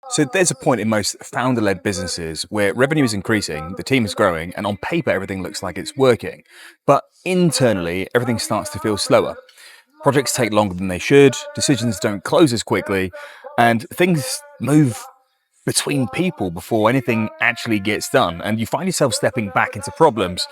So there's a point in most founder-led businesses where revenue is increasing, the team is growing, and on paper everything looks like it's working. But internally, everything starts to feel slower. Projects take longer than they should, decisions don't close as quickly, and things move between people before anything actually gets done. And you find yourself stepping back into problems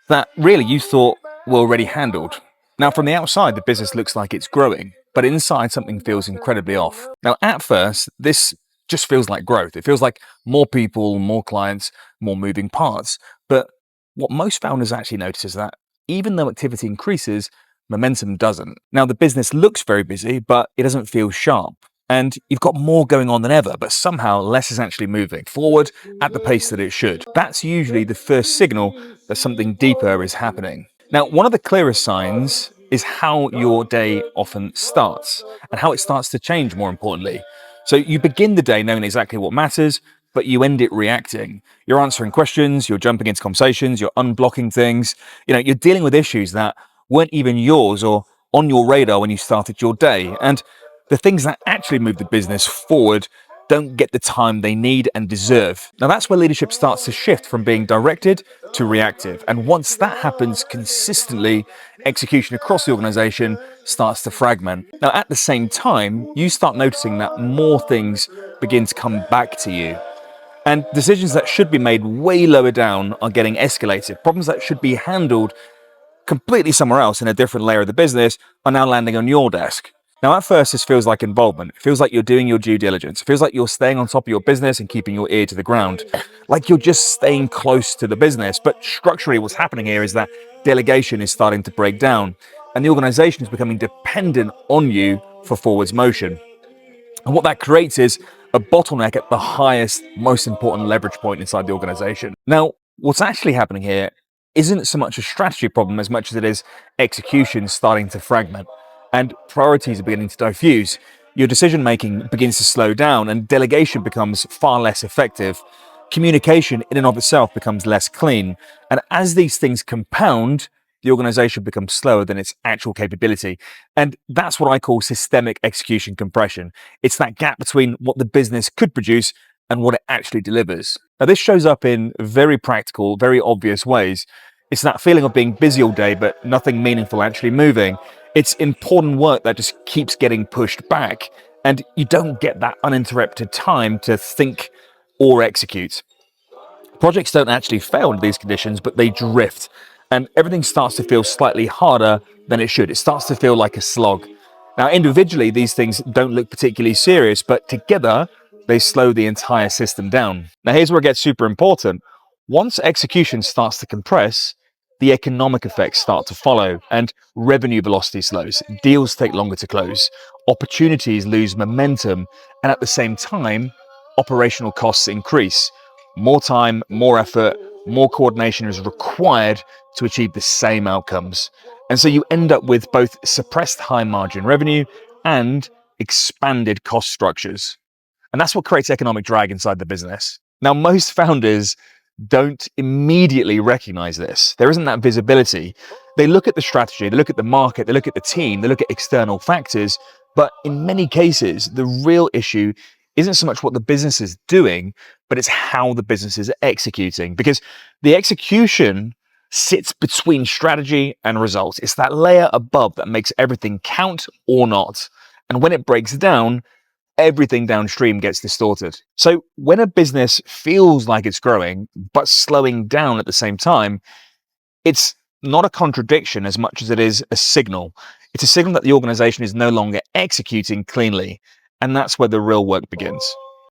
that really you thought were already handled. Now, from the outside, the business looks like it's growing, but inside something feels incredibly off. Now, at first, this just feels like growth. It feels like more people, more clients, more moving parts. But what most founders actually notice is that even though activity increases, momentum doesn't. Now, the business looks very busy, but it doesn't feel sharp. And you've got more going on than ever, but somehow less is actually moving forward at the pace that it should. That's usually the first signal that something deeper is happening. Now, one of the clearest signs is how your day often starts and how it starts to change, more importantly. So you begin the day knowing exactly what matters, but you end it reacting. You're answering questions, you're jumping into conversations, you're unblocking things. You're dealing with issues that weren't even yours or on your radar when you started your day. And the things that actually move the business forward don't get the time they need and deserve. Now, that's where leadership starts to shift from being directed to reactive. And once that happens consistently, execution across the organization starts to fragment. Now, at the same time, you start noticing that more things begin to come back to you. And decisions that should be made way lower down are getting escalated. Problems that should be handled completely somewhere else in a different layer of the business are now landing on your desk. Now, at first, this feels like involvement. It feels like you're doing your due diligence. It feels like you're staying on top of your business and keeping your ear to the ground, like you're just staying close to the business. But structurally, what's happening here is that delegation is starting to break down, and the organization is becoming dependent on you for forwards motion. And what that creates is a bottleneck at the highest, most important leverage point inside the organization. Now, what's actually happening here isn't so much a strategy problem as much as it is execution starting to fragment and priorities are beginning to diffuse. Your decision making begins to slow down and delegation becomes far less effective. Communication in and of itself becomes less clean. And as these things compound, the organization becomes slower than its actual capability. And that's what I call systemic execution compression. It's that gap between what the business could produce and what it actually delivers. Now, this shows up in very practical, very obvious ways. It's that feeling of being busy all day, but nothing meaningful actually moving. It's important work that just keeps getting pushed back, and you don't get that uninterrupted time to think or execute. Projects don't actually fail in these conditions, but they drift, and everything starts to feel slightly harder than it should. It starts to feel like a slog. Now, individually, these things don't look particularly serious, but together, they slow the entire system down. Now, here's where it gets super important. Once execution starts to compress, the economic effects start to follow, and revenue velocity slows. Deals take longer to close. Opportunities lose momentum, and at the same time, operational costs increase. More time, more effort, more coordination is required to achieve the same outcomes. And so you end up with both suppressed high margin revenue and expanded cost structures. And that's what creates economic drag inside the business. Now, most founders don't immediately recognize this. There isn't that visibility. They look at the strategy, they look at the market, they look at the team, they look at external factors. But in many cases, the real issue isn't so much what the business is doing, but it's how the business is executing. Because the execution sits between strategy and results. It's that layer above that makes everything count or not. And when it breaks down, everything downstream gets distorted. So when a business feels like it's growing, but slowing down at the same time, it's not a contradiction as much as it is a signal. It's a signal that the organization is no longer executing cleanly. And that's where the real work begins.